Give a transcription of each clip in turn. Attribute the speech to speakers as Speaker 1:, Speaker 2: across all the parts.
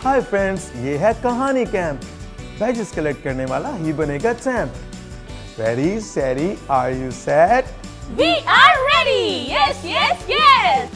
Speaker 1: Hi friends, ये है कहानी कैंप। बैजेस कलेक्ट करने वाला ही बनेगा चैंप। रेडी सैरी are you set?
Speaker 2: We are ready! Yes, yes, yes!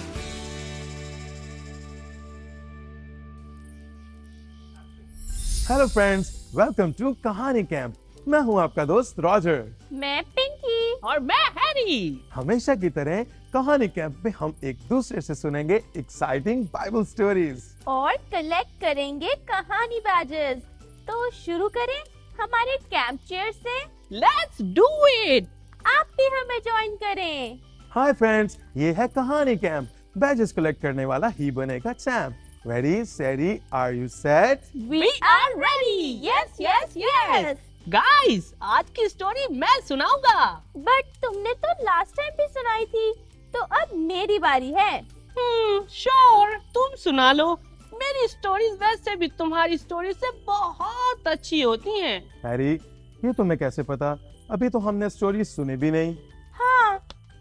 Speaker 1: Hello friends, welcome to Kahani camp. मैं हूं आपका दोस्त रॉजर।
Speaker 2: मैं पिंकी।
Speaker 3: और मैं हैरी।
Speaker 1: हमेशा की तरह कहानी कैंप में हम एक दूसरे से सुनेंगे एक्साइटिंग बाइबल स्टोरीज
Speaker 2: और कलेक्ट करेंगे कहानी बैजेस। तो शुरू करें हमारे कैंप चेयर से।
Speaker 3: Let's do it.
Speaker 2: आप भी हमें ज्वाइन करें।
Speaker 1: हाय फ्रेंड्स, ये है कहानी कैंप। बैजेस कलेक्ट करने वाला ही बनेगा चैंप। रेडी सैरी are you set?
Speaker 2: We are ready! Yes, yes, yes!
Speaker 3: Guys, आज की स्टोरी मैं सुनाऊंगा।
Speaker 2: बट तुमने तो लास्ट टाइम भी सुनाई थी, तो अब मेरी बारी है।
Speaker 3: श्योर, तुम सुना लो। मेरी स्टोरीज वैसे भी तुम्हारी स्टोरी से बहुत अच्छी होती हैं।
Speaker 1: हैरी, ये तुम्हें कैसे पता? अभी तो हमने स्टोरी सुनी भी नहीं।
Speaker 2: हाँ,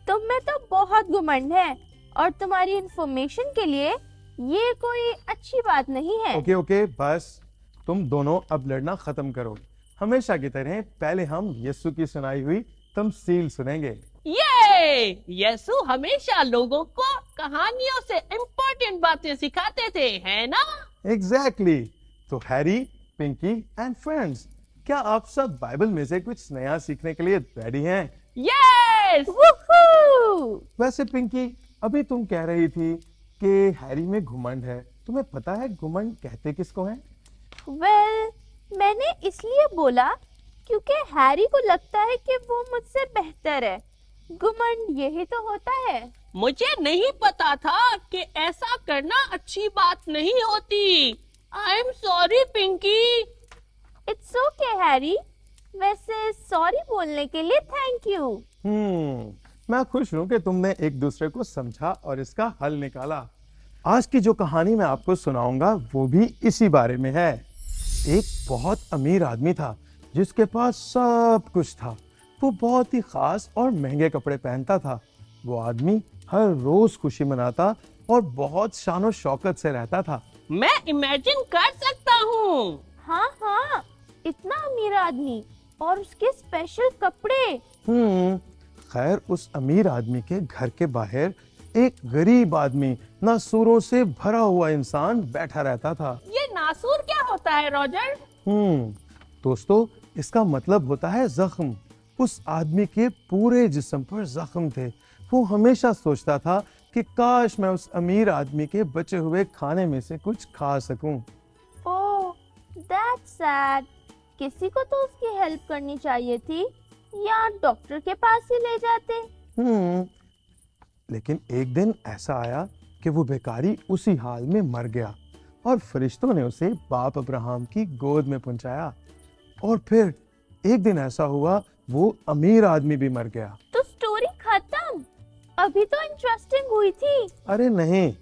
Speaker 2: तुम में तो बहुत घमंड है और तुम्हारी इंफॉर्मेशन के लिए ये कोई अच्छी बात नहीं है।
Speaker 1: ओके, बस तुम दोनों अब लड़ना खत्म करो। हमेशा की तरह पहले हम यीशु की सुनाई हुई तमसील सुनेंगे।
Speaker 3: ये यीशु हमेशा लोगों को कहानियों से इम्पोर्टेंट बातें सिखाते थे, है ना?
Speaker 1: एग्जैक्टली। तो हैरी, पिंकी एंड फ्रेंड्स, क्या आप सब बाइबल में से कुछ नया सीखने के लिए रेडी हैं?
Speaker 3: यस।
Speaker 2: वूहू!
Speaker 1: वैसे पिंकी, अभी तुम कह रही थी कि हैरी में घुमंड है। तुम्हें पता है घुमंड कहते किसको है?
Speaker 2: वेल, मैंने इसलिए बोला क्योंकि हैरी को लगता है कि वो मुझसे बेहतर है। घमंड यही तो होता है।
Speaker 3: मुझे नहीं पता था कि ऐसा करना अच्छी बात नहीं होती। I am sorry Pinky.
Speaker 2: It's okay Harry. वैसे सॉरी बोलने के लिए थैंक यू।
Speaker 1: मैं खुश हूं कि तुमने एक दूसरे को समझा और इसका हल निकाला। आज की जो कहानी मैं आपको सुनाऊंगा वो भी इसी बारे में है। एक बहुत अमीर आदमी था जिसके पास सब कुछ था। वो बहुत ही खास और महंगे कपड़े पहनता था। वो आदमी हर रोज खुशी मनाता और बहुत शानो शौकत से रहता था।
Speaker 3: मैं इमेजिन कर सकता हूँ।
Speaker 2: हाँ, इतना अमीर आदमी और उसके स्पेशल कपड़े।
Speaker 1: खैर, उस अमीर आदमी के घर के बाहर एक गरीब आदमी नासूरों से भरा हुआ इंसान बैठा रहता था।
Speaker 3: ये नासूर क्या होता है रॉजर?
Speaker 1: दोस्तों, इसका मतलब होता है जख्म। उस आदमी के पूरे जिस्म पर जख्म थे। वो हमेशा सोचता था कि काश मैं उस अमीर आदमी के बचे हुए खाने में से कुछ खा सकूं।
Speaker 2: ओह, दैट्स सैड। किसी को तो उसकी हेल्प करनी चाहिए थी या डॉक्टर के पास ही ले जाते।
Speaker 1: लेकिन एक दिन ऐसा आया कि वो बेकारी उसी हाल में मर गया और फरिश्तों ने उसे बाप अब्राहम की गोद में पहुंचाया। और फिर एक दिन ऐसा हुआ, वो अमीर आदमी भी मर गया।
Speaker 2: तो स्टोरी खत्म? अभी तो इंटरेस्टिंग हुई थी।
Speaker 1: अरे नहीं,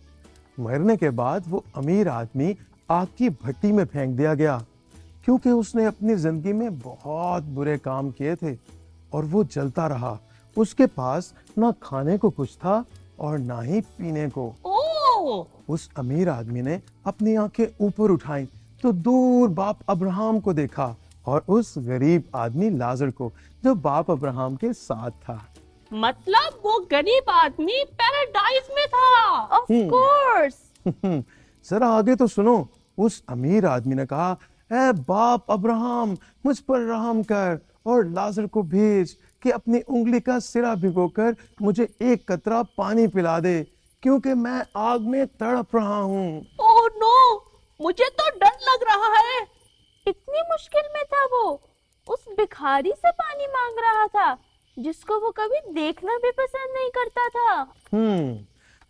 Speaker 1: मरने के बाद वो अमीर आदमी आग की भट्टी में फेंक दिया गया क्योंकि उसने अपनी जिंदगी में बहुत बुरे काम किए थे और वो जलता रहा। उसके पास ना खाने को कुछ था और ना ही पीने को।
Speaker 3: ओह!
Speaker 1: उस अमीर आदमी ने अपनी आंखें ऊपर उठाई तो दूर बाप अब्राहम को देखा और उस गरीब आदमी लाजर को, जो बाप अब्राहम के साथ था।
Speaker 3: मतलब वो गरीब आदमी पैराडाइज में था।
Speaker 2: Of course.
Speaker 1: जरा आगे तो सुनो। उस अमीर आदमी ने कहा, ए बाप अब्राहम, मुझ पर रहम कर और लाजर को भेज कि अपनी उंगली का सिरा भिगोकर मुझे एक कतरा पानी पिला दे, क्योंकि मैं आग में तड़प रहा हूँ।
Speaker 3: ओह नो, मुझे तो डर लग रहा है।
Speaker 2: इतनी मुश्किल में था वो। उस भिखारी से पानी मांग रहा था जिसको वो कभी देखना भी पसंद नहीं करता था।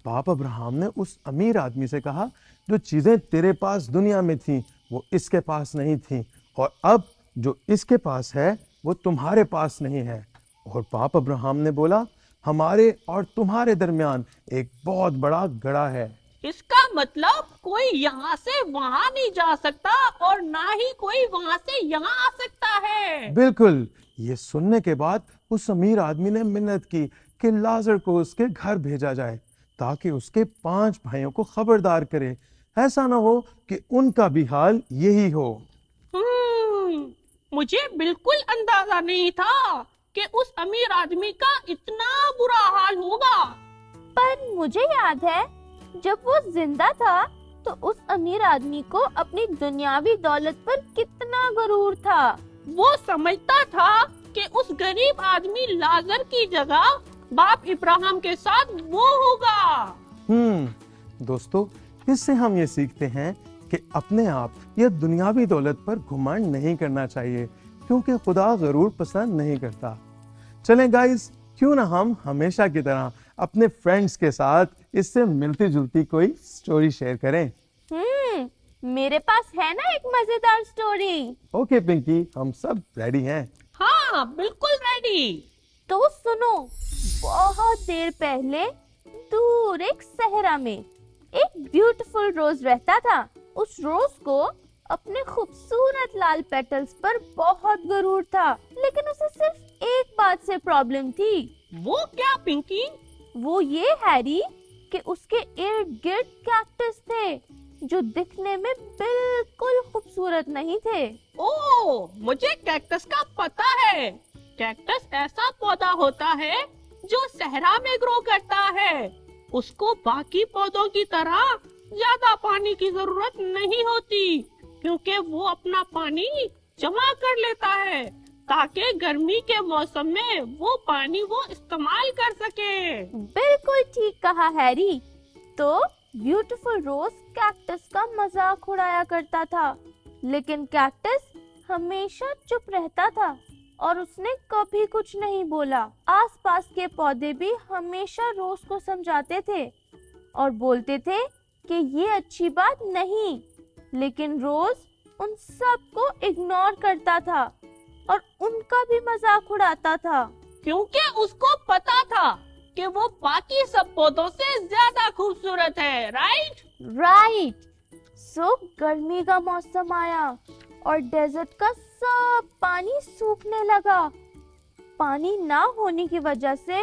Speaker 1: बाप अब्राहम ने उस अमीर आदमी से कहा, जो चीजें तेरे पास दुनिया में थी वो इसके पास नहीं थी, और अब जो इसके पास है वो तुम्हारे पास नहीं है। और बाप अब्राहम ने बोला, हमारे और तुम्हारे दरमियान एक बहुत बड़ा गड़ा है।
Speaker 3: इसका मतलब कोई यहाँ से वहाँ नहीं जा सकता और ना ही कोई वहाँ से यहाँ आ सकता है।
Speaker 1: बिल्कुल। ये सुनने के बाद उस अमीर आदमी ने मिन्नत की कि लाजर को उसके घर भेजा जाए ताकि उसके 5 भाइयों को खबरदार करे ऐसा ना हो कि उनका भी हाल यही हो।
Speaker 3: मुझे बिल्कुल अंदाजा नहीं था कि उस अमीर आदमी का इतना बुरा हाल होगा।
Speaker 2: पर मुझे याद है जब वो जिंदा था तो उस अमीर आदमी को अपनी दुनियावी दौलत पर कितना गरूर था।
Speaker 3: वो समझता था कि उस गरीब आदमी लाजर की जगह बाप इब्राहिम के साथ वो होगा।
Speaker 1: दोस्तों, इससे हम ये सीखते हैं कि अपने आप या दुनियावी दौलत पर घमंड नहीं करना चाहिए, क्योंकि खुदा गरूर पसंद नहीं करता। चलें गाइस, क्यों ना हम हमेशा की तरह अपने फ्रेंड्स के साथ इससे मिलती जुलती कोई स्टोरी शेयर करें।
Speaker 2: मेरे पास है ना एक मजेदार स्टोरी।
Speaker 1: ओके पिंकी, हम सब रेडी हैं।
Speaker 3: हाँ, बिल्कुल रेडी।
Speaker 2: तो सुनो, बहुत देर पहले दूर एक सहरा में एक ब्यूटीफुल रोज रहता था। उस रोज को अपने खूबसूरत लाल पेटल्स पर बहुत गरूर था, लेकिन उसे सिर्फ एक बात से प्रॉब्लम थी।
Speaker 3: वो क्या पिंकी?
Speaker 2: वो ये हैरी कि उसके इर्द गिर्द कैक्टस थे जो दिखने में बिल्कुल खूबसूरत नहीं थे।
Speaker 3: ओह, मुझे कैक्टस का पता है। कैक्टस ऐसा पौधा होता है जो सहरा में ग्रो करता है। उसको बाकी पौधों की तरह ज्यादा पानी की जरूरत नहीं होती, क्योंकि वो अपना पानी जमा कर लेता है ताकि गर्मी के मौसम में वो पानी वो इस्तेमाल कर सके।
Speaker 2: बिल्कुल ठीक कहा हैरी। तो ब्यूटीफुल रोज कैक्टस का मजाक उड़ाया करता था, लेकिन कैक्टस हमेशा चुप रहता था और उसने कभी कुछ नहीं बोला। आसपास के पौधे भी हमेशा रोज को समझाते थे और बोलते थे कि ये अच्छी बात नहीं, लेकिन रोज उन सब को इग्नोर करता था और उनका भी मजाक उड़ाता था,
Speaker 3: क्योंकि उसको पता था कि वो बाकी सब पौधों से ज्यादा खूबसूरत है। राइट।
Speaker 2: सो गर्मी का मौसम आया और डेजर्ट का सब पानी सूखने लगा। पानी ना होने की वजह से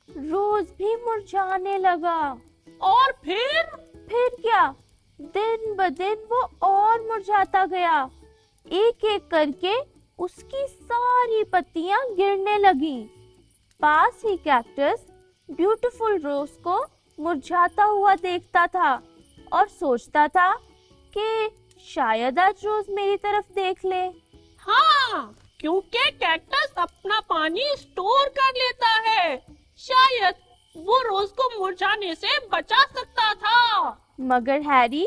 Speaker 2: रोज भी मुरझाने लगा।
Speaker 3: और फिर
Speaker 2: क्या, दिन ब दिन वो और मुरझाता गया। एक एक करके उसकी सारी पत्तियां गिरने लगी। पास ही कैक्टस ब्यूटीफुल रोज को मुरझाता हुआ देखता था और सोचता था कि शायद आज रोज मेरी तरफ देख ले।
Speaker 3: हाँ, क्योंकि कैक्टस अपना पानी स्टोर कर लेता है। शायद वो रोज को मुरझाने से बचा सकता था।
Speaker 2: मगर हैरी,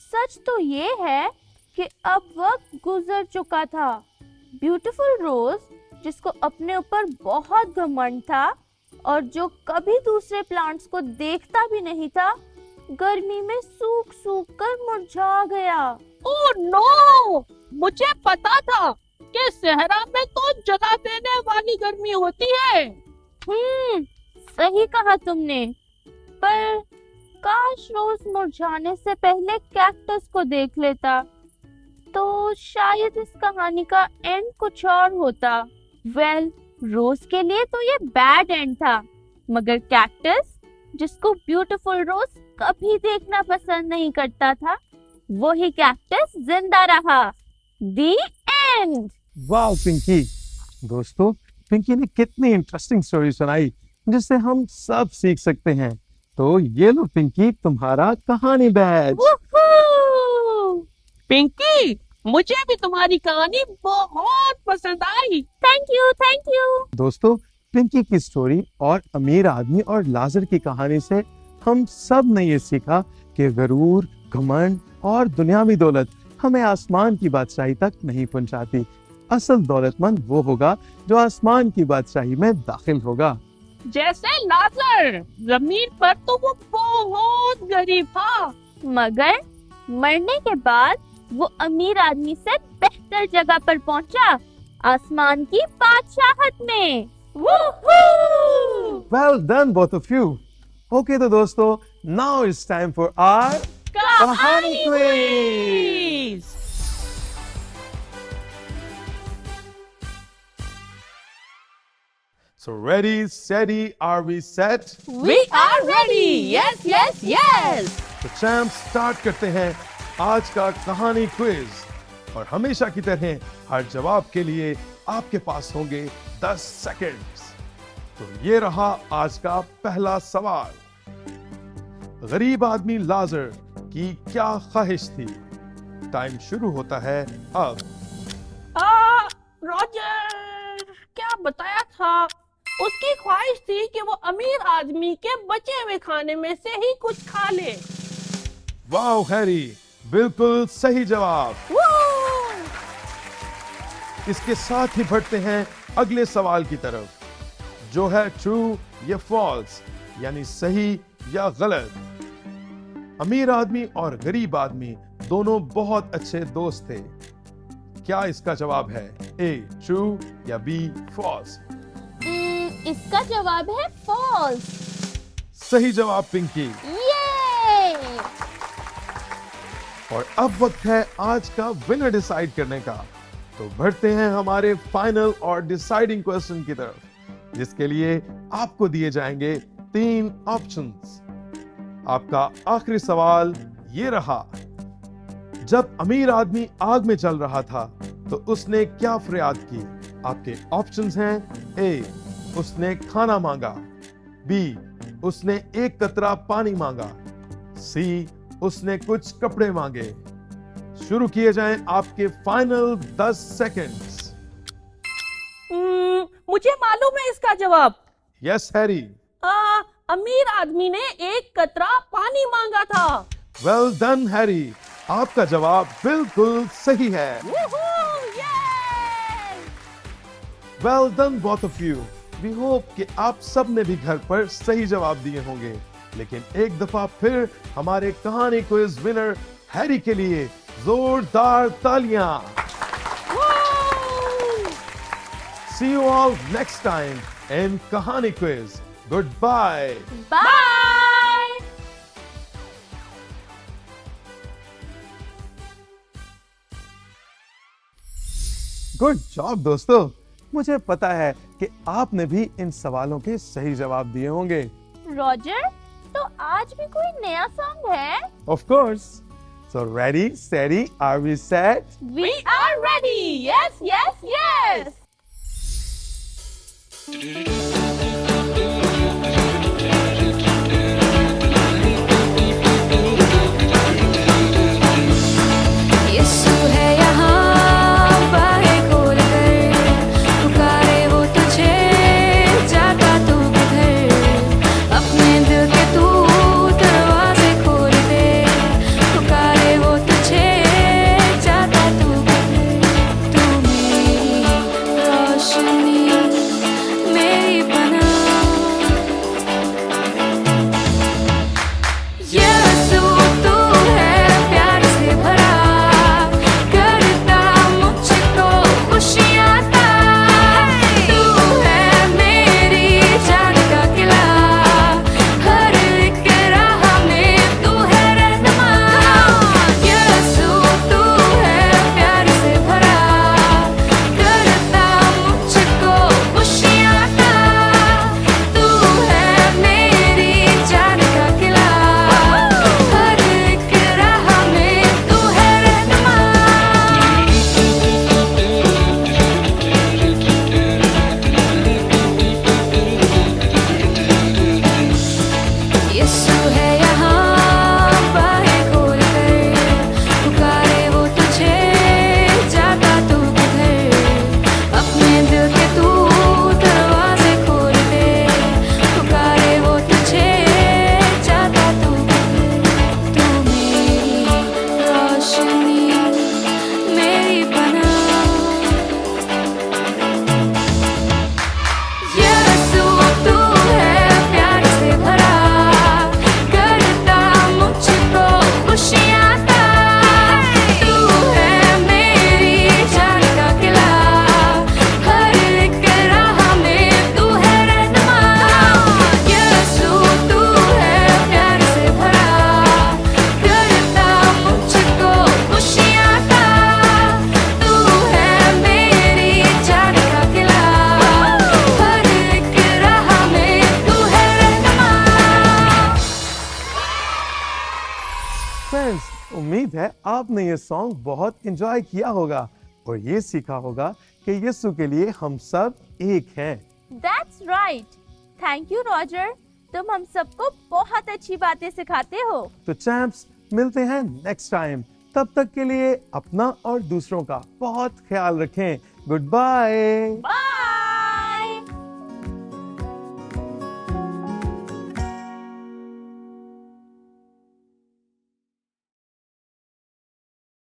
Speaker 2: सच तो ये है कि अब वक्त गुजर चुका था। ब्यूटीफुल रोज, जिसको अपने ऊपर बहुत घमंड था और जो कभी दूसरे प्लांट्स को देखता भी नहीं था, गर्मी में सूख सूख कर मुरझा गया।
Speaker 3: Oh no! मुझे पता था कि सहरा में तो जला देने वाली गर्मी होती है।
Speaker 2: सही कहा तुमने। पर काश रोज मुरझाने से पहले कैक्टस को देख लेता, तो शायद इस कहानी का एंड कुछ और होता। रोज के लिए तो ये बैड एंड था, मगर कैक्टस, जिसको ब्यूटीफुल रोज कभी देखना पसंद नहीं करता था, वही कैक्टस जिंदा रहा। दी एंड।
Speaker 1: वाह पिंकी। दोस्तों, पिंकी ने कितनी इंटरेस्टिंग स्टोरी सुनाई जिससे हम सब सीख सकते हैं। तो ये लो पिंकी, तुम्हारा कहानी बैच।
Speaker 3: पिंकी, मुझे भी तुम्हारी कहानी बहुत पसंद आई।
Speaker 2: Thank you.
Speaker 1: दोस्तों, पिंकी की स्टोरी और अमीर आदमी और लाजर की कहानी से हम सब ने ये सीखा कि गरूर, घमंड और दुनियावी दौलत हमें आसमान की बादशाही तक नहीं पहुंचाती। असल दौलतमंद वो होगा जो आसमान की बादशाही में दाखिल होगा।
Speaker 3: जैसे लाजर, जमीन पर तो वो बहुत गरीब था,
Speaker 2: मगर मरने के बाद वो अमीर आदमी से बेहतर जगह पर पहुंचा, आसमान की बादशाहत में।
Speaker 1: Well done both of you. Okay तो दोस्तों, now it's time for our कहानी quiz. So ready, steady, are we set?
Speaker 3: We are ready. Yes, yes, yes.
Speaker 1: तो चैंप स्टार्ट करते हैं आज का कहानी क्विज और हमेशा की तरह हर जवाब के लिए आपके पास होंगे 10 सेकंड्स। तो ये रहा आज का पहला सवाल। गरीब आदमी लाजर की क्या ख्वाहिश थी? टाइम शुरू होता है अब।
Speaker 3: रॉजर क्या बताया था? उसकी ख्वाहिश थी कि वो अमीर आदमी के बचे हुए खाने में से ही कुछ खा ले।
Speaker 1: वाह हैरी, बिल्कुल सही जवाब। इसके साथ ही बढ़ते हैं अगले सवाल की तरफ, जो है ट्रू या फॉल्स, यानी सही या गलत। अमीर आदमी और गरीब आदमी दोनों बहुत अच्छे दोस्त थे। क्या इसका जवाब है ए ट्रू या बी फॉल्स?
Speaker 2: इसका जवाब है फॉल्स।
Speaker 1: सही जवाब पिंकी।
Speaker 2: ये
Speaker 1: और अब वक्त है आज का विनर डिसाइड करने का। तो बढ़ते हैं हमारे फाइनल और डिसाइडिंग क्वेश्चन की तरफ, जिसके लिए आपको दिए जाएंगे 3 ऑप्शंस। आपका आखिरी सवाल ये रहा, जब अमीर आदमी आग में जल रहा था तो उसने क्या फरियाद की? आपके ऑप्शंस हैं ए उसने खाना मांगा, बी उसने एक कतरा पानी मांगा, सी उसने कुछ कपड़े मांगे। शुरू किए जाएं आपके फाइनल 10 सेकंड्स।
Speaker 3: मुझे मालूम है इसका जवाब।
Speaker 1: Yes Harry.
Speaker 3: अमीर आदमी ने एक कतरा पानी मांगा था।
Speaker 1: वेल डन हैरी, आपका जवाब बिल्कुल सही है। Well done both of you. We hope कि आप सब ने भी घर पर सही जवाब दिए होंगे। लेकिन एक दफा फिर हमारे कहानी क्विज विनर हैरी के लिए जोरदार तालियां। See you all next time in Kahani quiz. Goodbye.
Speaker 2: Bye.
Speaker 1: Good job दोस्तों। मुझे पता है कि आपने भी इन सवालों के सही जवाब दिए होंगे।
Speaker 2: रॉजर, तो आज भी कोई नया सॉन्ग है?
Speaker 1: Of course. So ready, steady, are we set?
Speaker 3: We are ready. Yes, yes, yes.
Speaker 4: यीशु है यहाँ बाहें खोल कर, पुकारे वो तुझे, जाता तू किधर? अपने दिल के तू दरवाजे खोल दे, पुकारे वो तुझे, जाता तू किधर? तू मेरी रोशनी, मेरी
Speaker 1: उम्मीद है आपने ये सॉन्ग बहुत एंजॉय किया होगा और ये सीखा होगा कि यीशु के लिए हम सब एक हैं।
Speaker 2: That's right. Thank you, Roger. तुम हम सबको बहुत अच्छी बातें सिखाते हो।
Speaker 1: तो चैम्प्स, मिलते हैं नेक्स्ट टाइम। तब तक के लिए अपना और दूसरों का बहुत ख्याल रखें। Good bye.
Speaker 2: बाय।